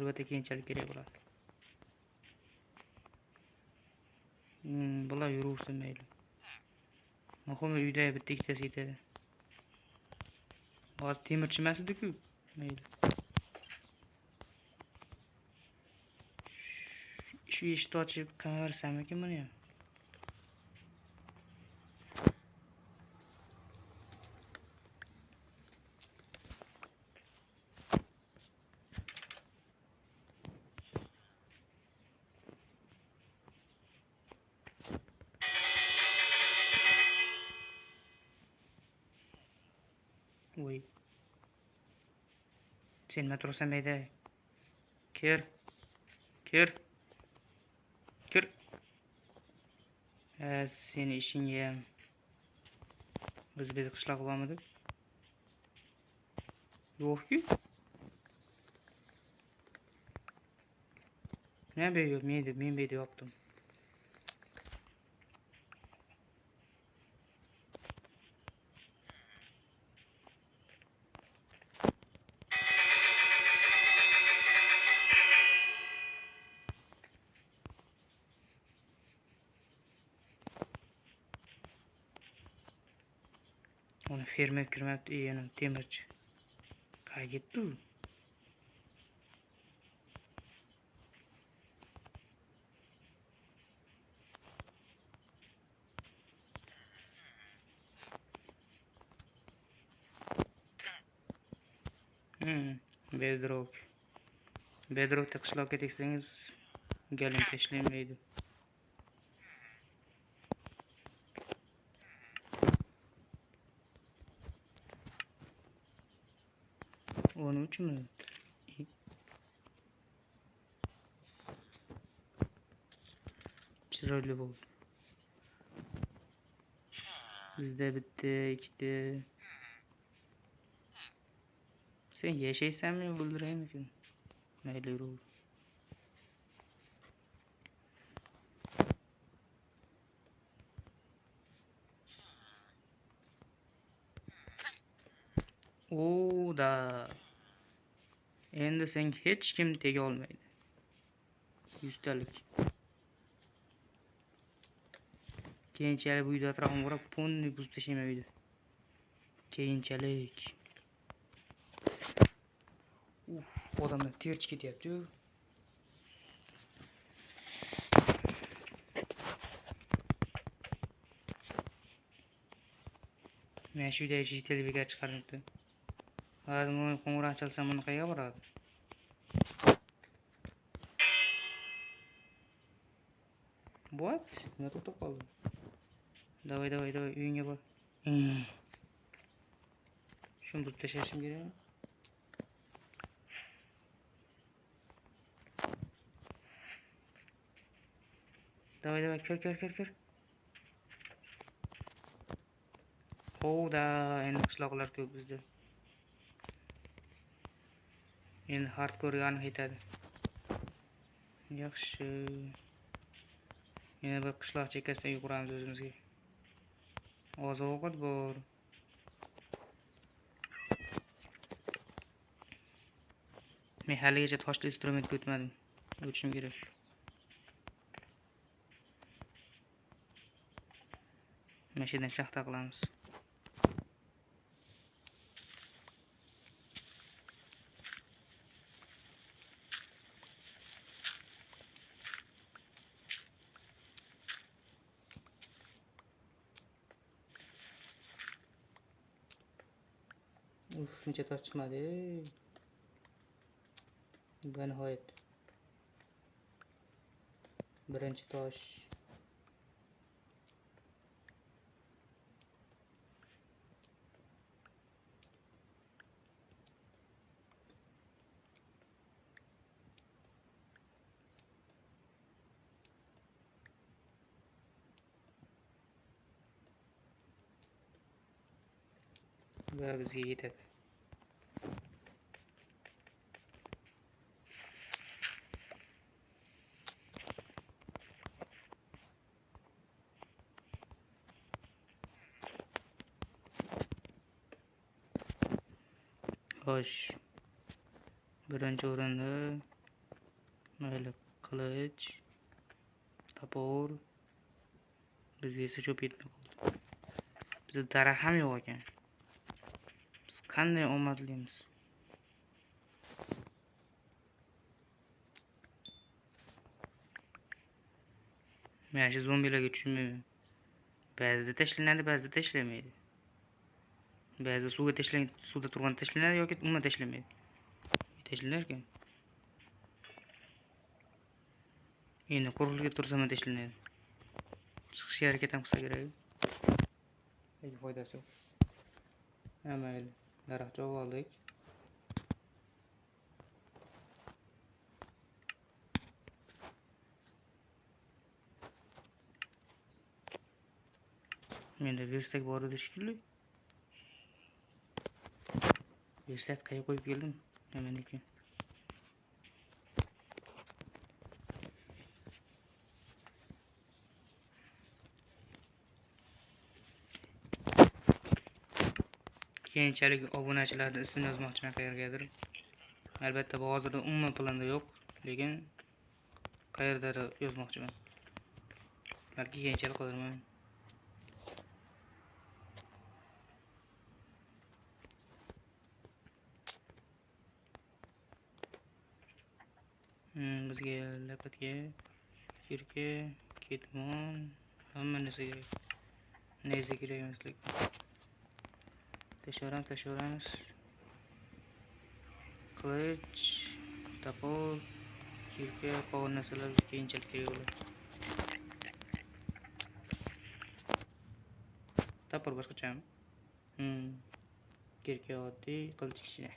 albatta keyinchalik kerak bo'ladi. Bular yuraversin mayli. Muhimi uyda bitta ikkitasi yetadi. Hozir temirchi emas edi-ku. Mayli. Shu eshikni ochib qarasammikin buni ham. Voy. Sen nima tursan mayda? Kir. Seni ishingga ham biz qishloq bormidi? Yo'q-ku. Ne yo'q, men bu yopdim. Onu fermer kirmabdi, yana temirchi. Qayerga ketdi u? Bedrock. Bedrockda qishloqqa teksangiz galim tashlanmaydi. Onun uchunmi? Chiroyli bo'ldi. Bizda bitta, ikkita. Sen yashaysanmi, o'ldiraymikin? Mayli yuraver. Da. Endi sen hech kim tega olmaydi. 100 talik. Keyinchalik bu uyda atrofini o'rab, ponni buzib tashlayman uyda. Keyinchalik. Odamlar terch ketyapti-yu. Men shu uyda yashashga televizor chiqaribdi. Hozir men qo'ng'iroq chalsam, buni qayerga boradi? What? Nima to'xtab qoldi? Davay, uyingga bor. Shuni buzib tashlashim kerak. Davay, kir. Da, endi qishloqlar ko'p bizda. Endi hardcore aniq yetadi. Yaxshi. Yana bir qishloq chekkasida uy quramiz o'zimizga. Oziq-ovqat bor. Men haligacha toshli instrumentga o'tmadim. O'tishim kerak. Mashinadan shaxta qilamiz. Necha tosh chiqmadi. Bu nihoyat. Birinchi tosh. Va bizga yetadi. Xo'sh. Birinchi o'rinda Kılıç. Tapor. Bizga esa cho'p yetmay qoldi. Bizda daraxt ham yo'q ekan. Biz qanday omadlimiz? Men shu zombilarga tushunmayman. Ba'zida tashlanadi, ba'zida tashlamaydi. Ba'zida suvga tashlang, suvda turganda tashlanadi yoki umuman tashlamaydi. Tashlanar ekan. Endi quruqlikka tursa ham tashlanadi. Chiqishga harakat ham qilsa kerak. Hech foydasi yo'q. Ha mayli. Daraxt chopib oldik. Menda versak bor edi shekilli. Versak qayerga qo'yib keldim? Nimaniki? Keyinchalik obunachilarni ismini yozmoqchiman qayergadir. Albatta bu hozirda umuman planda yo'q, lekin qayerdadir yozmoqchiman. Balki keyinchalik qilaman. Bizga lapatga, kirka, ketmon, hamma narsa kerak. Neyse kerak emaslik. Tashlayveramiz. Kılıç, tapor, kirka, qovun narsalar keyinchalik kerak bo'ladi. Tapor boshqachami? Kirka oddiy, qilich kichkina.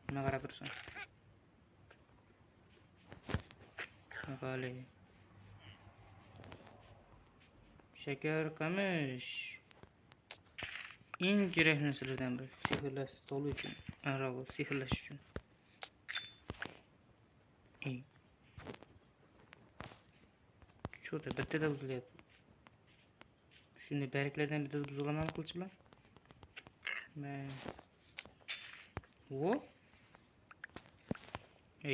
Nima qarab tursan? Qali. Shakar, qamish. Eng kerakli narsalardan biri. Sehrlash stoli uchun. Aniqroq sehrlash uchun. Cho'ta bittada buzilyapti. Shunday bariklardan bittada buzilaman qilish bilan. Wo?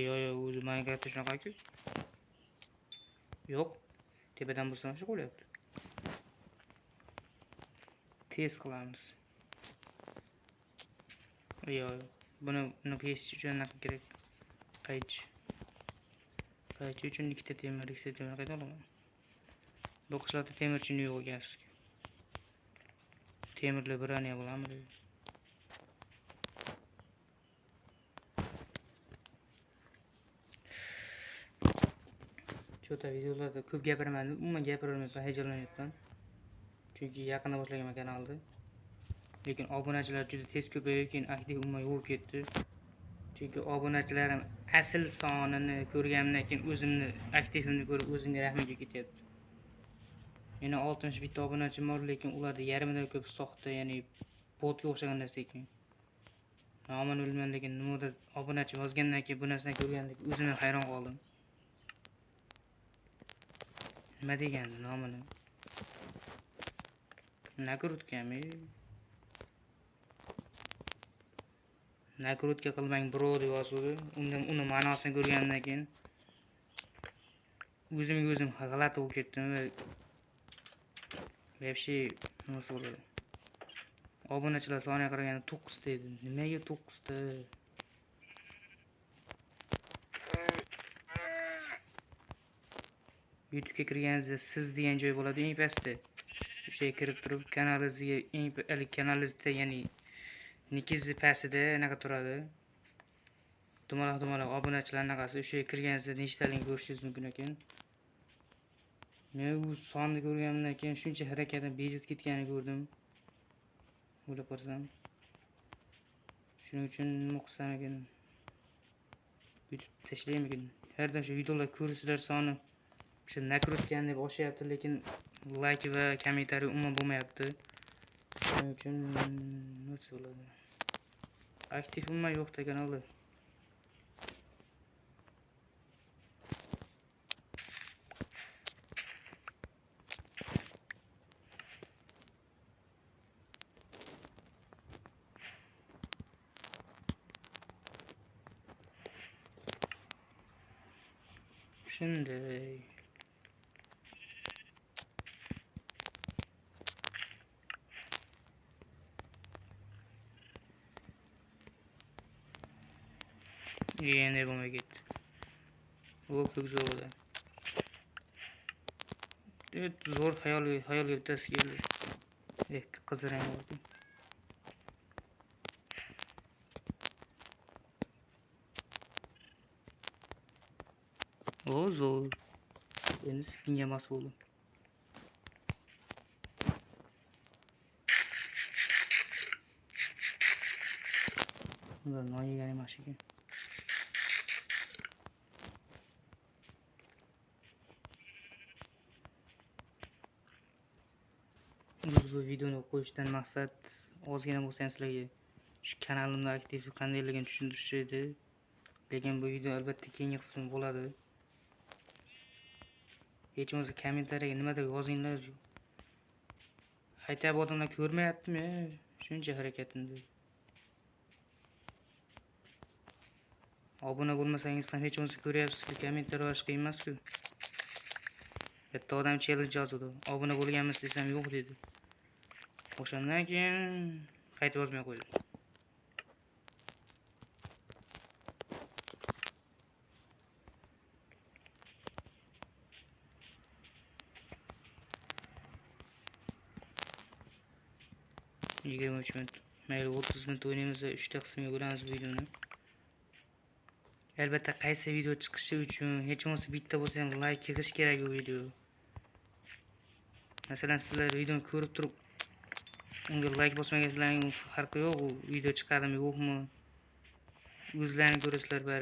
Yo, o'zi Minecraftda shunaqa-ku. Yo'q. Tepadan bo'lsa shu qo'lyapti. Test qilamiz. Buni pesish uchun nima kerak? Qaychi uchun ikkita temir qayda olaman? Bu qishloqda temirchini yo'q ekan. Temirlar birani bo'ladimi? Cho'ta videolarda ko'p gapiraman, umuman gapiramayapman, hayajonlanyapman. Chunki yaqinda boshlagan kanalda. Lekin obunachilar juda tez ko'payib, keyin aktiv umuman yo'q ketdi. Chunki obunachilarim asl sonini ko'rganimdan keyin o'zimni aktivimni ko'rib o'zimga rahmim ketyapti. Meni 60 bitta obunachim bor, lekin ularda yarmidan ko'p soxta, ya'ni botga o'xshagan narsa ekan. Nomini bilmayman, lekin nimadir obunachi yozgandan keyin bu narsani ko'rgandan keyin o'zim hayron qoldim. Nima degandi nomini? Nakrutkami? Nakrutka qilmang bro deb yozdi. Uni ma'nosini ko'rgandan keyin o'zim g'alati bo'lib ketdim va вообще nima bo'ladi? Obunachilar soniga qaraganda 9 ta edi. Nimaga 9 ta? YouTube'ga kirganingizda siz degan joy bo'ladi eng pastda. O'sha yerga kirib turib kanalizda ya'ni nikizni pastida anaqa turadi. Dumaloq obunachilar anaqasi o'sha yerga kirganingizda nechtaligini ko'rishingiz mumkin ekan. Men u sonni ko'rganimdan keyin shuncha harakatim bejiz ketganini ko'rdim. O'ylab qarsam. Shuning uchun nima qilsam ekan? YouTube tashlaymikin. Hardan shu videolar ko'rishlar soni o'sha nakrutkani deb oshyapti, lekin like va kommentariy umuman bo'lmayapti. Shuning uchun nima bo'ladi? Aktiv umuman yo'q kanalda. Shunday. Endi bo'lmay ketdi. O ko'k zo'rda. Zo'r xayolga bittasi keldi. Qizarang bo'ldi. O zo'r. Endi spinga mas bo'ldi. Ular non yegan emas ekan. Bu videoni qo'yishdan maqsad ozgina bo'lsa ham sizlarga shu kanalimda aktiv qandayligini tushuntirish edi. Lekin bu video albatta keyingi qismi bo'ladi. Hech bo'lmasa kommentariyaga nimadir yozinglar. Haytab odamlar ko'rmayaptimi? Shuncha harakatimni. Obuna bo'lmasangiz ham hech bo'lmasa ko'ryapsiz-ku, kommentariy yozish qiyin emas-ku. Bitta odam challenge yozdi. Obuna bo'lganmiz desam yo'q dedi. O'shandan keyin qaytib yozmay qo'ydim. Yigirma 3 minut. Mayli 30 minut o'ynaymiz va 3 ta qismga bo'lamiz bu videoni. Albatta qaysi video chiqishi uchun hech bo'lmasa bitta bo'lsa ham like yig'ish kerak bu video. Masalan, sizlar videoni ko'rib turib unga like bosmaganlarning farqi yo'q, u video chiqadimi yo'qmi? O'zlaringiz ko'rasizlar bari.